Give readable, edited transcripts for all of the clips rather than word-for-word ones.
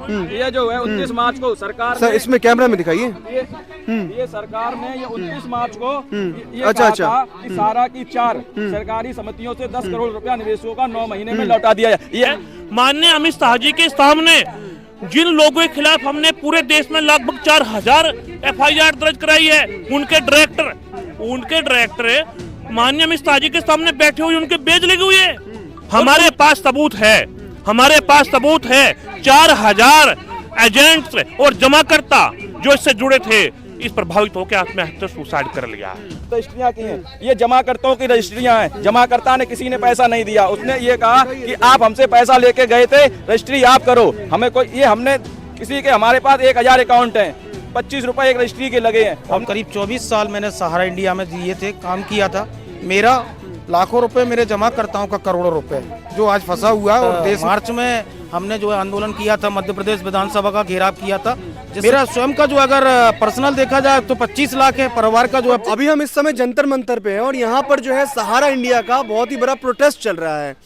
ये जो है 29 मार्च को सरकार सर इसमें कैमरा में दिखाइए। ये सरकार ने ये 29 मार्च को ये अच्छा, कहा था कि सारा की 4 सरकारी समितियों से 10 करोड़ रुपया निवेशकों का 9 महीने में लौटा दिया जाए। ये माननीय अमित शाह जी के सामने जिन लोगों के खिलाफ हमने पूरे देश में लगभग 4000 FIR दर्ज कराई है, उनके डायरेक्टर माननीय अमित शाह जी के सामने बैठे हुए उनके बेज लगे हुए हैं। हमारे पास सबूत है 4000 एजेंट्स और जमाकर्ता जो इससे जुड़े थे, इस प्रभावित होकर आत्महत्या सुसाइड कर लिया। रजिस्ट्रियां की हैं, ये जमाकर्ताओं की रजिस्ट्रियां हैं। जमाकर्ता ने किसी ने पैसा नहीं दिया, उसने ये कहा कि आप हमसे पैसा लेके गए थे, रजिस्ट्री आप करो। हमें कोई ये हमने किसी के हमारे पास 1000 अकाउंट हैं, 25 रुपए एक रजिस्ट्री के लगे हैं। हम करीब 24 साल मैंने सहारा इंडिया में दिए थे, काम किया था। मेरा लाखों रुपए, मेरे जमाकर्ताओं का करोड़ों रुपए जो आज फंसा हुआ है। और देश मार्च में हमने जो है आंदोलन किया था, मध्य प्रदेश विधानसभा का घेराव किया था। मेरा स्वयं का जो अगर पर्सनल देखा जाए तो 25 लाख है, परिवार का जो है। अभी हम इस समय जंतर मंतर पे हैं और यहाँ पर जो है सहारा इंडिया का बहुत ही बड़ा प्रोटेस्ट चल रहा है।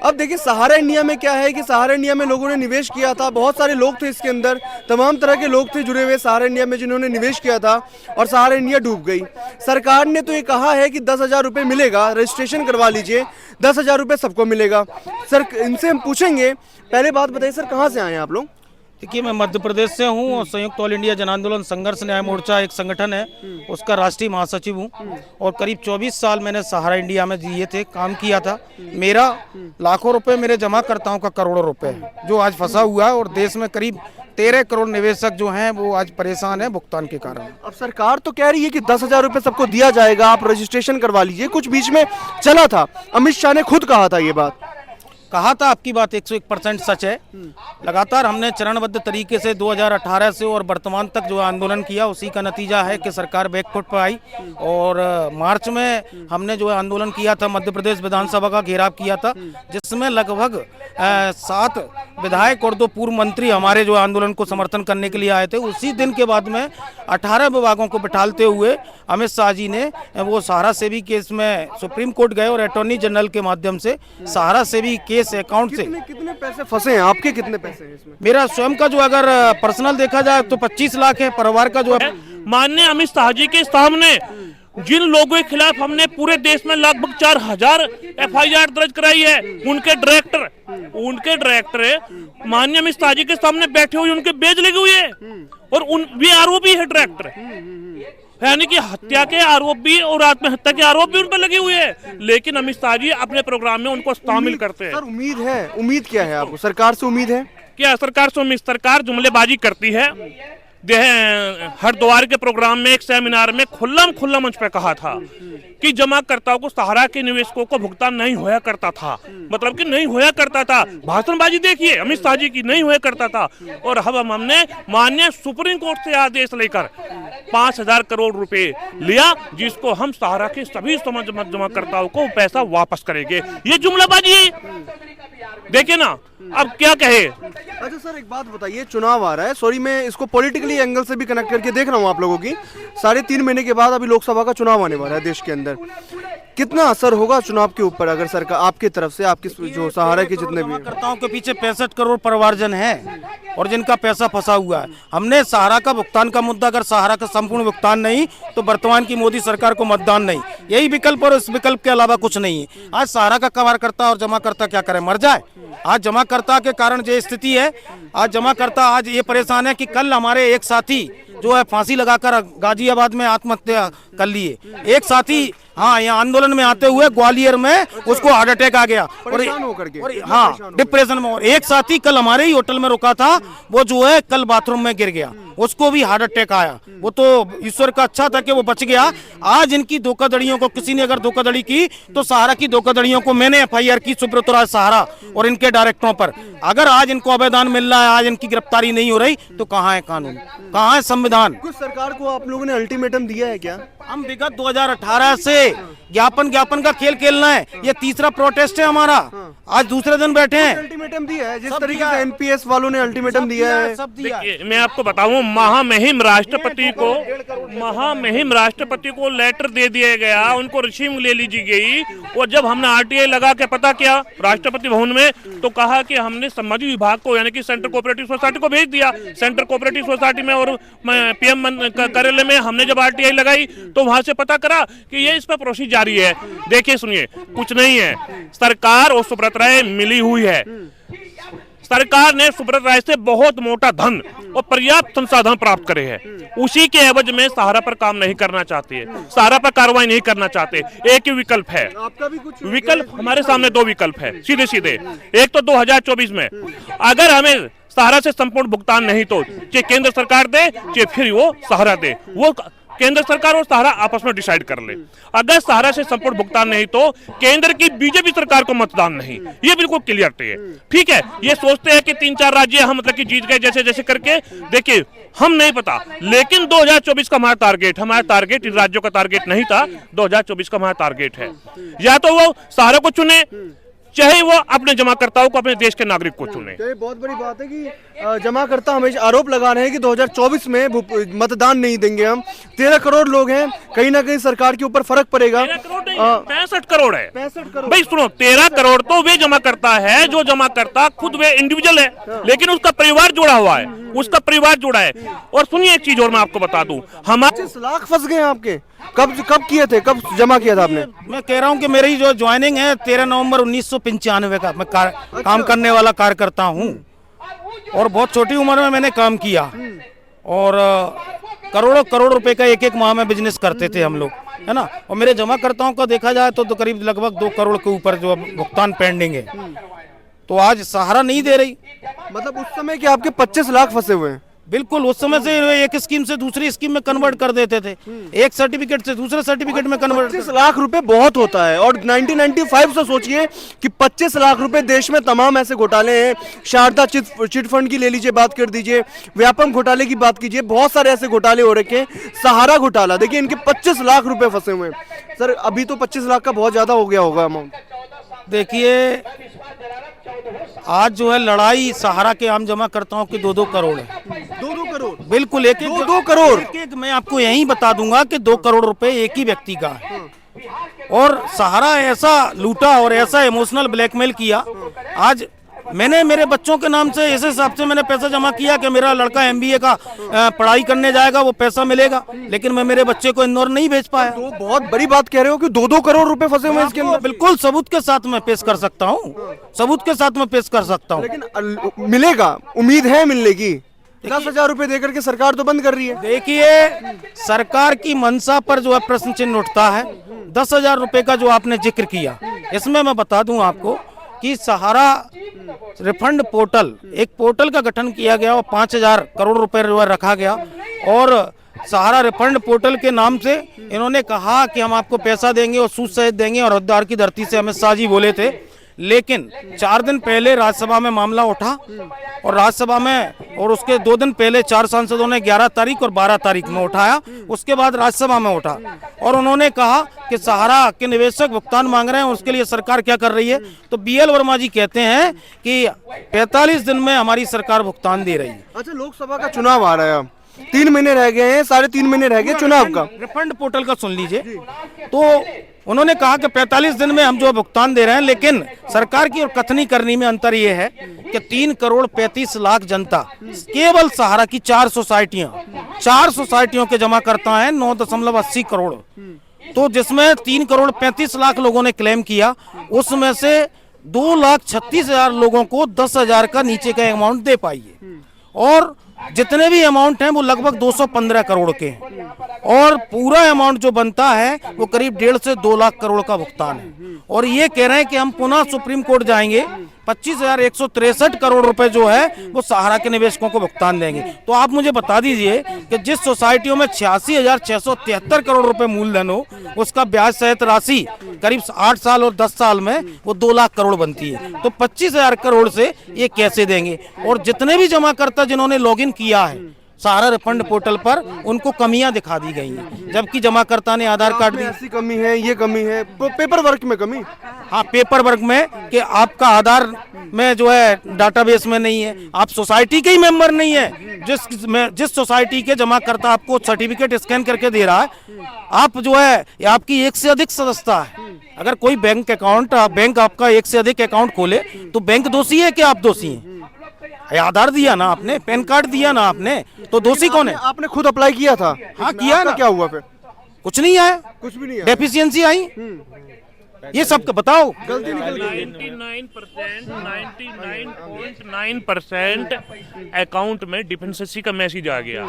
अब देखिए सहारा इंडिया में क्या है कि सहारा इंडिया में लोगों ने निवेश किया था, बहुत सारे लोग थे इसके अंदर, तमाम तरह के लोग थे जुड़े हुए सहारा इंडिया में जिन्होंने निवेश किया था और सहारा इंडिया डूब गई। सरकार ने तो ये कहा है कि 10,000 रुपये मिलेगा, रजिस्ट्रेशन करवा लीजिए, 10,000 रुपये सबको मिलेगा। सर इनसे हम पूछेंगे, पहले बात बताइए सर कहाँ से आए हैं आप लोग? देखिए मैं मध्य प्रदेश से हूँ और संयुक्त ऑल इंडिया जन आंदोलन संघर्ष न्याय मोर्चा एक संगठन है, उसका राष्ट्रीय महासचिव हूँ। और करीब 24 साल मैंने सहारा इंडिया में दिए थे, काम किया था। मेरा लाखों रुपए, मेरे जमाकर्ताओं का करोड़ों रुपए जो आज फंसा हुआ है। और देश में करीब 13 करोड़ निवेशक जो हैं वो आज परेशान हैं भुगतान के कारण। अब सरकार तो कह रही है कि 10,000 रुपये सबको दिया जाएगा, आप रजिस्ट्रेशन करवा लीजिए। कुछ बीच में चला था, अमित शाह ने खुद कहा था ये बात। कहा था, आपकी बात 101% सच है। लगातार हमने चरणबद्ध तरीके से 2018 से और वर्तमान तक जो आंदोलन किया, उसी का नतीजा है कि सरकार बैकफुट पर आई। और मार्च में हमने जो आंदोलन किया था, मध्य प्रदेश विधानसभा का घेराव किया था, जिसमें लगभग 7 विधायक और 2 पूर्व मंत्री हमारे जो आंदोलन को समर्थन करने के लिए आए थे। उसी दिन के बाद में 18 विभागों को बिठालते हुए अमित शाह जी ने वो सहारा सेवी केस में सुप्रीम कोर्ट गए और अटॉर्नी जनरल के माध्यम से सहारा सेवी केस अकाउंट से कितने पैसे फंसे हैं आपके? कितने पैसे हैं इसमें? मेरा स्वयं का जो अगर पर्सनल देखा जाए तो 25 लाख है, परिवार का जो है। माननीय अमित शाह जी के सामने जिन लोगों के खिलाफ हमने पूरे देश में लगभग 4000 FIR दर्ज कराई है, उनके डायरेक्टर माननीय अमित शाह जी के सामने बैठे हुए उनके बेज लगे हुए हैं। और वे आरोपी है डायरेक्टर, यानी कि हत्या के आरोप भी और आत्महत्या के आरोप भी उन पर लगे हुए हैं। लेकिन अमित शाह जी अपने प्रोग्राम में उनको शामिल करते हैं। सर उम्मीद क्या है आपको? सरकार से उम्मीद है क्या? सरकार से उम्मीद, सरकार जुमलेबाजी करती है। हरिद्वार के प्रोग्राम में एक सेमिनार में खुल्ला मंच पे कहा था कि जमाकर्ताओं को सहारा के निवेशकों को भुगतान नहीं होया करता था, मतलब कि नहीं होया करता था। भाषणबाजी देखिए अमित शाह जी की, नहीं होया करता था। और अब हमने माननीय सुप्रीम कोर्ट से आदेश लेकर 5,000 करोड़ रुपए लिया, जिसको हम सहारा के सभी जमाकर्ताओं को पैसा वापस करेंगे। ये जुमलाबाजी देखिए ना, अब क्या कहे। अच्छा सर एक बात बताइए, चुनाव आ रहा है, सॉरी मैं इसको पॉलिटिकली एंगल से भी कनेक्ट करके देख रहा हूँ आप लोगों की। 3.5 महीने के बाद अभी लोकसभा का चुनाव आने वाला है देश के अंदर। कितना असर होगा चुनाव के ऊपर अगर सरकार आपकी तरफ से, आपकी जो सहारा के जितने भी जमाकर्ताओं के पीछे 65 करोड़ परिवारजन हैं और जिनका पैसा फंसा हुआ है। हमने सहारा का भुगतान का मुद्दा, अगर सहारा का संपूर्ण भुगतान नहीं तो वर्तमान की मोदी सरकार को मतदान नहीं, यही विकल्प और इस विकल्प के अलावा कुछ नहीं है। आज सहारा का कार्यकर्ता और जमाकर्ता क्या करे, मर जाए? आज जमाकर्ता के कारण जो स्थिति है, आज जमाकर्ता आज ये परेशान है कि कल हमारे एक साथी जो है फांसी लगाकर गाजियाबाद में आत्महत्या कर लिए। एक साथी हाँ यहाँ आंदोलन में आते हुए ग्वालियर में उसको हार्ट अटैक आ गया और हाँ डिप्रेशन में। और एक साथी कल हमारे ही होटल में रुका था, वो जो है कल बाथरूम में गिर गया, उसको भी हार्ट अटैक आया। वो तो ईश्वर का अच्छा था कि वो बच गया। आज इनकी धोखाधड़ियों को किसी ने अगर धोखाधड़ी की तो सहारा की धोखाधड़ियों को मैंने FIR की सुब्रत राज सहारा और इनके डायरेक्टरों पर। अगर आज इनको आवेदन मिल रहा है, आज इनकी गिरफ्तारी नहीं हो रही तो कहाँ है कानून, कहाँ है संविधान? कुछ सरकार को आप लोगों ने अल्टीमेटम दिया है क्या? हम विगत 2018 से ज्ञापन का खेल खेलना है, ये तीसरा प्रोटेस्ट है हमारा। आज दूसरे दिन बैठे हैं। अल्टीमेटम दिया है, जिस तरीके से NPS वालों ने अल्टीमेटम दिया है, सब दिया है। मैं आपको बताऊं, वो महामहिम राष्ट्रपति को लेटर दे दिया गया, उनको रिसीव ले लीजी गई। और जब हमने आरटीआई लगा के पता किया राष्ट्रपति भवन में, तो कहा कि हमने संबंधित विभाग को यानी कि सेंट्रल कोऑपरेटिव सोसाइटी को भेज दिया। सेंट्रल कोऑपरेटिव सोसाइटी में और पीएम कार्यालय में हमने जब आरटीआई लगाई तो वहां से पता करा कि ये इस पर प्रोसेस जारी है। देखिए सुनिए, कुछ नहीं है, सरकार और सुब्रत राय मिली हुई है। सरकार ने सुब्रत राय से बहुत मोटा धन और पर्याप्त संसाधन प्राप्त करे हैं, उसी के एवज में सहारा पर काम नहीं करना चाहती है, सहारा पर कार्रवाई नहीं करना चाहते। एक ही विकल्प है, आपका भी कुछ विकल्प हमारे सामने दो विकल्प है सीधे सीधे। एक तो 2024 में अगर हमें सहारा से संपूर्ण भुगतान नहीं तो चाहे केंद्र सरकार दे चाहे फिर वो सहारा दे, वो केंद्र सरकार और सहारा आपस में डिसाइड कर ले। अगर सहारा से संपूर्ण भुगतान नहीं तो केंद्र की बीजेपी सरकार को मतदान नहीं, ये बिल्कुल क्लियरिटी है। ठीक है, ये सोचते हैं कि 3-4 राज्य हम मतलब कि जीत गए जैसे जैसे करके, देखिए हम नहीं पता, लेकिन 2024 का हमारा टारगेट इन राज्यों का टारगेट नहीं था, 2024 का हमारा टारगेट है। या तो वो सहारा को चुने, चाहे वो अपने जमाकर्ताओं को, अपने देश के नागरिक को चुने। तो ये बहुत बड़ी बात है कि जमाकर्ता हमेशा आरोप लगा रहे हैं कि 2024 में मतदान नहीं देंगे हम। 13 करोड़ लोग हैं, कहीं ना कहीं सरकार के ऊपर फर्क पड़ेगा। 13 करोड़ नहीं, 65 करोड़ है। 65 करोड़ भाई सुनो, 13 करोड़ तो वे जमाकर्ता है जो जमाकर्ता खुद वे इंडिविजुअल है, लेकिन उसका परिवार जुड़ा हुआ है, उसका परिवार जुड़ा है। और सुनिए एक चीज और मैं आपको बता दूं, हमारे 25 लाख फंस गए आपके। कब किए थे, कब जमा किया था आपने? मैं कह रहा हूं कि मेरी जो ज्वाइनिंग है 13 नवंबर 1995 का, मैं काम करने वाला कार्यकर्ता हूं और बहुत छोटी उम्र में मैंने काम किया और करोड़ों करोड़ रुपए का एक माह में बिजनेस करते थे हम लोग, है ना। और मेरे जमाकर्ताओं का देखा जाए तो करीब लगभग 2 करोड़ के ऊपर जो भुगतान पेंडिंग है। तो आज सहारा नहीं दे रही। मतलब उस समय कि आपके 25 लाख फंसे हुए हैं। बिल्कुल, उस समय से एक स्कीम से दूसरी स्कीम में कन्वर्ट कर देते थे, एक सर्टिफिकेट से दूसरे सर्टिफिकेट में कन्वर्ट। 25 लाख रुपए बहुत होता है। और 1995 से सोचिए कि 25 लाख रुपए देश में तमाम ऐसे घोटाले हैं। शारदा चिट फंड की ले लीजिए, बात कर दीजिए, व्यापम घोटाले की बात कीजिए, बहुत सारे ऐसे घोटाले हो रखे हैं। सहारा घोटाला देखिए, इनके 25 लाख रुपए फंसे हुए हैं। सर अभी तो 25 लाख का बहुत ज्यादा हो गया होगा अमाउंट। देखिए आज जो है लड़ाई सहारा के आम जमाकर्ताओं की 2-2 करोड़ है। 2-2 करोड़ बिल्कुल, एक 2-2 करोड़। एक मैं आपको यही बता दूंगा कि 2 करोड़ रुपए एक ही व्यक्ति का है। और सहारा ऐसा लूटा और ऐसा इमोशनल ब्लैकमेल किया। आज मैंने मेरे बच्चों के नाम से इस हिसाब से मैंने पैसा जमा किया कि मेरा लड़का MBA का पढ़ाई करने जाएगा, वो पैसा मिलेगा, लेकिन मैं मेरे बच्चे को इंदौर नहीं भेज पाया। तो बहुत बड़ी बात कह रहे हो कि 2-2 करोड़ रुपए फंसे हुए हैं इसके अंदर। बिल्कुल सबूत के साथ मैं पेश कर सकता हूँ, सबूत के साथ मैं पेश कर सकता हूँ। लेकिन मिलेगा, उम्मीद है मिलने की। 10,000 रुपए देकर के सरकार तो बंद कर रही है। देखिए सरकार की मंशा पर जो है प्रश्न चिन्ह उठता है। 10,000 रुपए का जो आपने जिक्र किया, इसमें मैं बता दूं आपको कि सहारा रिफंड पोर्टल, एक पोर्टल का गठन किया गया और 5,000 करोड़ रुपए रखा गया। और सहारा रिफंड पोर्टल के नाम से इन्होंने कहा कि हम आपको पैसा देंगे और सूद सहित देंगे, और हथियार की धरती से अमित शाह जी बोले थे। लेकिन 4 दिन पहले राज्यसभा में मामला उठा और राज्यसभा में, और उसके 2 दिन पहले 4 सांसदों ने 11 तारीख और 12 तारीख में उठाया। उसके बाद राज्यसभा में उठा और उन्होंने कहा कि सहारा के निवेशक भुगतान मांग रहे हैं, उसके लिए सरकार क्या कर रही है। तो BL वर्मा जी कहते हैं कि 45 दिन में हमारी सरकार भुगतान दे रही है। अच्छा, लोकसभा का चुनाव आ रहा है, अब 3 महीने रह गए हैं, 3.5 महीने रह गए चुनाव का। रिफंड पोर्टल का सुन लीजिए। तो उन्होंने कहा कि 45 दिन में हम जो भुगतान दे रहे हैं, लेकिन सरकार की और कथनी करनी में अंतर यह है कि 3 करोड़ 35 लाख जनता, केवल सहारा की 4 सोसाइटियों के जमाकर्ता हैं, 9.80 करोड़। तो जिसमें 3 करोड़ 35 लाख लोगों ने क्लेम किया, उसमें से 2,36,000 लोगों को 10,000 का नीचे का अमाउंट दे पाइए। और जितने भी अमाउंट हैं वो लगभग 215 करोड़ के हैं, और पूरा अमाउंट जो बनता है वो करीब 1.5 से 2 लाख करोड़ का भुगतान है। और ये कह रहे हैं कि हम पुनः सुप्रीम कोर्ट जाएंगे, 25,163 करोड़ रुपए जो है वो सहारा के निवेशकों को भुगतान देंगे। तो आप मुझे बता दीजिए कि जिस सोसाइटियों में 86,673 करोड़ रुपए मूलधन हो, उसका ब्याज सहित राशि करीब 8 साल और 10 साल में वो 2 लाख करोड़ बनती है। तो 25,000 करोड़ से ये कैसे देंगे। और जितने भी जमाकर्ता जिन्होंने लॉगिन किया है सहारा रिफंड पोर्टल पर, उनको कमियां दिखा दी गई हैं, जबकि जमाकर्ता ने आधार कार्ड भी, ऐसी कमी है, ये कमी है, पेपर वर्क में कमी। हाँ, पेपर वर्क में कि आपका आधार में जो है डाटाबेस में नहीं है, आप सोसाइटी के ही मेंबर नहीं है, जिस सोसाइटी के जमा करता आपको सर्टिफिकेट स्कैन करके दे रहा है, आप जो है आप एक से अधिक सदस्यता है। अगर कोई बैंक आपका एक से अधिक अकाउंट खोले तो बैंक दोषी है कि आप दोषी हैं? आधार दिया ना आपने, पैन कार्ड दिया ना आपने, तो दोषी कौन है? आपने खुद अप्लाई किया था? हाँ किया ना। क्या हुआ फिर? कुछ नहीं आया, कुछ भी नहीं आया। डेफिशिएंसी आई, ये सब बताओ। गलती निकल गई। 99.9% अकाउंट में डिफेंसेंसी का मैसेज आ गया।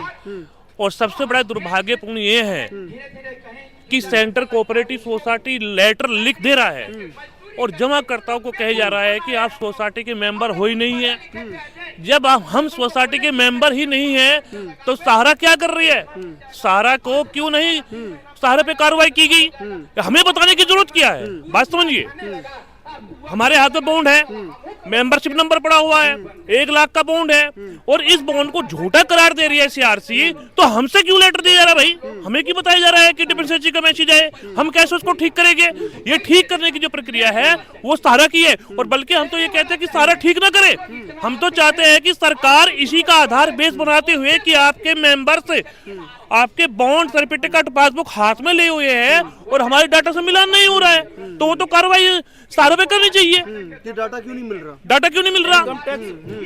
और सबसे बड़ा दुर्भाग्यपूर्ण ये है कि सेंटर कोऑपरेटिव सोसाइटी लेटर लिख दे रहा है और जमाकर्ताओं को कहे जा रहा है कि आप सोसाइटी के मेंबर हो ही नहीं है। जब हम सोसाइटी के मेंबर ही नहीं है तो सहारा क्या कर रही है? सहारा को क्यों नहीं सहारा पे कार्रवाई की गई? हमें बताने की जरूरत क्या है? बात समझिए, हमारे हाथ में बॉन्ड है, मेंबरशिप नंबर पड़ा हुआ है, 1 लाख का बॉन्ड है, और इस बॉन्ड को झूठा करार दे रही है सीआरसी। तो हमसे क्यों लेटर दिया जा रहा है भाई? हमें क्यों बताया जा रहा है कि डिफेंसेंसी का मैसेज है? हम कैसे उसको ठीक करेंगे? ये ठीक करने की जो प्रक्रिया है वो सहारा की है। और बल्कि हम तो ये कहते हैं कि सहारा ठीक ना करे, हम तो चाहते हैं कि सरकार इसी का आधार बेस बनाते हुए कि आपके मेंबर से आपके बॉन्ड सर्टिफिकेट पासबुक हाथ में ले हुए हैं और हमारे डाटा से मिलान नहीं हो रहा है, तो वो तो कार्रवाई सहारा पे करनी चाहिए। ये डाटा क्यों नहीं मिल रहा? डाटा क्यों नहीं मिल रहा?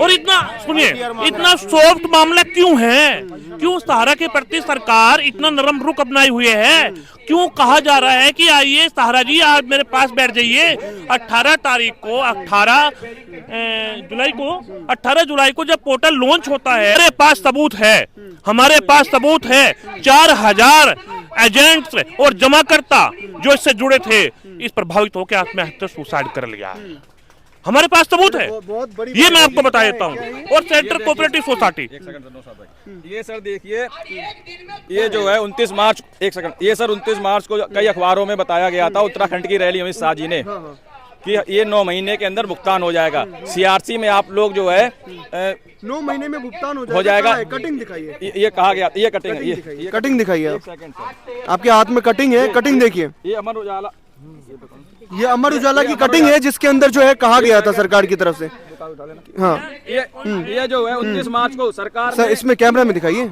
और इतना सुनिए, इतना सॉफ्ट मामला क्यों है? क्यों सहारा के प्रति सरकार इतना नरम रुख अपनाए हुए है? क्यों कहा जा रहा है कि आइए सहारा जी आप मेरे पास बैठ जाइए? 18 तारीख को 18 जुलाई को जब पोर्टल लॉन्च होता है, हमारे पास सबूत है 4000 एजेंट्स और जमाकर्ता जो इससे जुड़े थे इस प्रभावित होकर आत्महत्या सुसाइड कर लिया। हमारे पास सबूत है, ये मैं आपको बता देता हूँ। और सेंटर कोऑपरेटिव सोसाइटी, ये सर देखिए, ये जो है 29 मार्च, एक सेकंड, ये सर 29 मार्च को कई अखबारों में बताया गया था, उत्तराखंड की रैली अमित शाह जी ने, कि ये 9 महीने के अंदर भुगतान हो जाएगा। सीआरसी में आप लोग जो है 9 महीने में भुगतान हो जाएगा। कटिंग दिखाइए। ये कहा गया, ये कटिंग, ये कटिंग दिखाइए। एक सेकंड सर, आपके हाथ में कटिंग है, कटिंग देखिए। ये अमर उजाला, ये अमर उजाला की कटिंग है जिसके अंदर जो है कहा गया था सरकार की तरफ से। हाँ, ये जो है 29 मार्च को सरकार सर इसमें कैमरा में दिखाइए।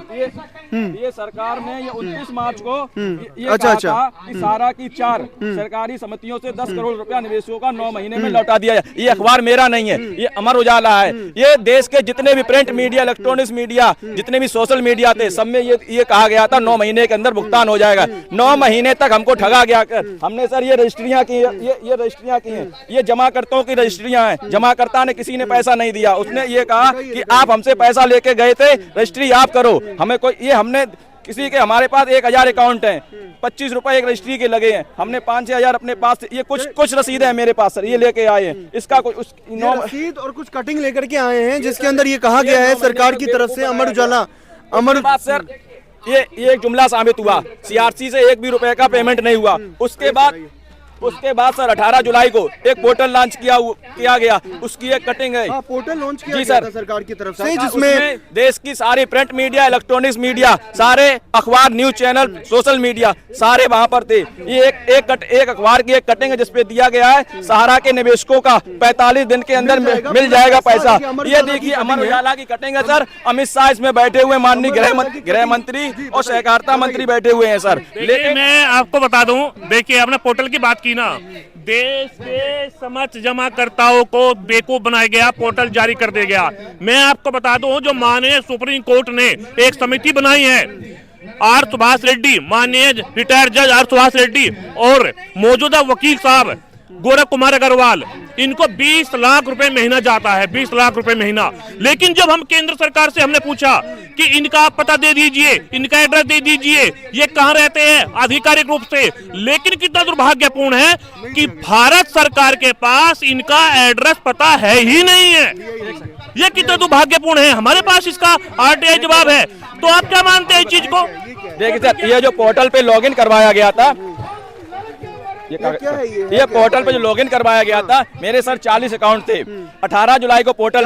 ये सरकार ने ये 29 मार्च को ये अच्छा, कहा था कि सहारा की 4 सरकारी समितियों से 10 करोड़ रुपया निवेशकों का 9 महीने में लौटा दिया है। ये अखबार मेरा नहीं है, ये अमर उजाला है। ये देश के जितने भी प्रिंट मीडिया, इलेक्ट्रॉनिक्स मीडिया, जितने भी सोशल मीडिया थे, सब में ये कहा गया था 9 महीने के अंदर भुगतान हो जाएगा। 9 महीने तक हमको ठगा गया। हमने सर ये रजिस्ट्रियां की, ये रजिस्ट्रियां की हैं, ये जमाकर्ताओं की रजिस्ट्रियां हैं। जमाकर्ता ने किसी ने पैसा नहीं दिया, उसने ये कहा कि आप हमसे पैसा लेके गए थे, रजिस्ट्री आप करो। हमें कोई, ये हमने किसी के, हमारे पास 1000 अकाउंट हैं, 25 रुपए एक रजिस्ट्री के लगे हैं, हमने 5-6 हजार अपने पास से, ये कुछ रसीदें हैं मेरे पास सर, ये लेके आए हैं। इसका कोई रसीद और कुछ कटिंग लेकर के आए हैं जिसके अंदर ये कहा गया है सरकार की तरफ से। अमर उजाला, अमर बात सर, ये एक जुमला साबित हुआ, सीआरसी से 1 भी रुपए का पेमेंट नहीं हुआ। उसके बाद सर 18 जुलाई को एक पोर्टल लॉन्च किया गया, उसकी एक कटिंग है। पोर्टल लॉन्च किया जी गया सर, था सरकार की तरफ से, जिसमें देश की सारी प्रिंट मीडिया, इलेक्ट्रॉनिक्स मीडिया, सारे अखबार, न्यूज चैनल, सोशल मीडिया, सारे वहां पर थे। ये एक अखबार की एक कटिंग है जिसपे दिया गया है सहारा के निवेशकों का 45 दिन के अंदर मिल जाएगा पैसा। ये देखिए अमर उजाला की कटिंग है सर। अमित शाह इसमें बैठे हुए, माननीय गृह मंत्री और सहकारिता मंत्री बैठे हुए हैं सर। लेकिन मैं आपको बता दूं, देखिए आपने पोर्टल की बात की ना, देश के समस्त जमाकर्ताओं को बेवकूफ बनाया गया, पोर्टल जारी कर दिया गया। मैं आपको बता दूं, जो माननीय सुप्रीम कोर्ट ने एक समिति बनाई है, आर सुभाष रेड्डी, माननीय रिटायर्ड जज आर सुभाष रेड्डी और मौजूदा वकील साहब गोरख कुमार अग्रवाल, इनको 20 लाख रुपए महीना जाता है, 20 लाख रुपए महीना। लेकिन जब हम केंद्र सरकार से हमने पूछा कि इनका पता दे दीजिए, इनका एड्रेस दे दीजिए, ये कहाँ रहते हैं आधिकारिक रूप से, लेकिन कितना दुर्भाग्यपूर्ण है कि भारत सरकार के पास इनका एड्रेस पता है ही नहीं है। ये कितना दुर्भाग्यपूर्ण है। हमारे पास इसका आरटीआई जवाब है। तो आप क्या मानते हैं इस चीज को? देखिए सर, ये जो पोर्टल पे लॉगिन करवाया गया था, ये पोर्टल पे जो लॉगिन करवाया गया था, मेरे सर 40 अकाउंट थे। 18 जुलाई को पोर्टल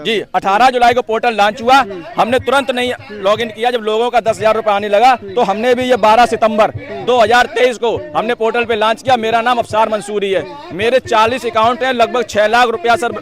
जी 18 जुलाई को पोर्टल लॉन्च हुआ। हमने तुरंत नहीं लॉगिन किया। जब लोगों का 10,000 रुपए आने लगा तो हमने भी ये 12 सितंबर 2023 को हमने पोर्टल पे लॉन्च किया। मेरा नाम अफसार मंसूरी है। मेरे 40 अकाउंट है, लगभग 6 लाख रुपया सर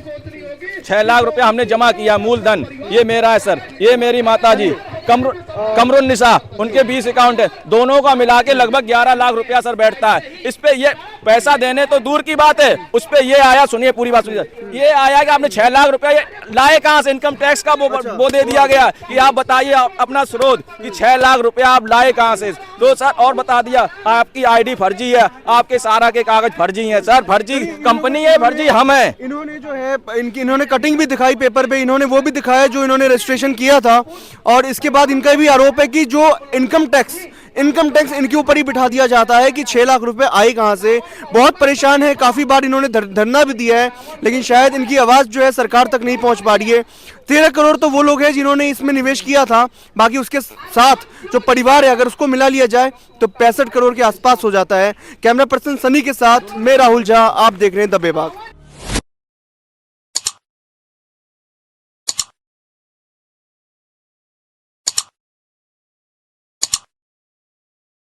6 लाख रुपया हमने जमा किया मूलधन, ये मेरा है सर, ये मेरी माता जी कमरुन निसा, उनके 20 अकाउंट है, दोनों का मिला के लगभग 11 लाख रुपया सर बैठता है। इस पे ये पैसा देने तो दूर की बात है, उस पे ये आया, सुनिए पूरी बात सुनिए, ये आया कि आपने 6 लाख रुपया ये लाए कहाँ से, इनकम टैक्स का वो दे दिया गया कि आप बताइए अपना स्रोत कि 6 लाख रुपया आप लाए कहाँ से। तो सर और बता दिया आपकी आईडी फर्जी है, आपके सारा के कागज फर्जी हैं सर, फर्जी कंपनी है, फर्जी हम है। इन्होंने जो है इन्होंने कटिंग भी दिखाई पेपर पे, इन्होंने वो भी दिखाया जो इन्होंने रजिस्ट्रेशन किया था, और इसके बाद इनका भी आरोप है कि जो इनकम टैक्स इनके ऊपर ही बिठा दिया जाता है कि 6 लाख रुपए आए कहां से। बहुत परेशान है, काफी बार इन्होंने धरना भी दिया है, लेकिन शायद इनकी आवाज जो है सरकार तक नहीं पहुंच पा रही है। 13 करोड़ तो वो लोग हैं जिन्होंने इसमें निवेश किया था, बाकी उसके साथ जो परिवार है अगर उसको मिला लिया जाए तो 65 करोड़ के आसपास हो जाता है। कैमरा पर्सन सनी के साथ मैं राहुल झा, आप देख रहे हैं द बेबाक।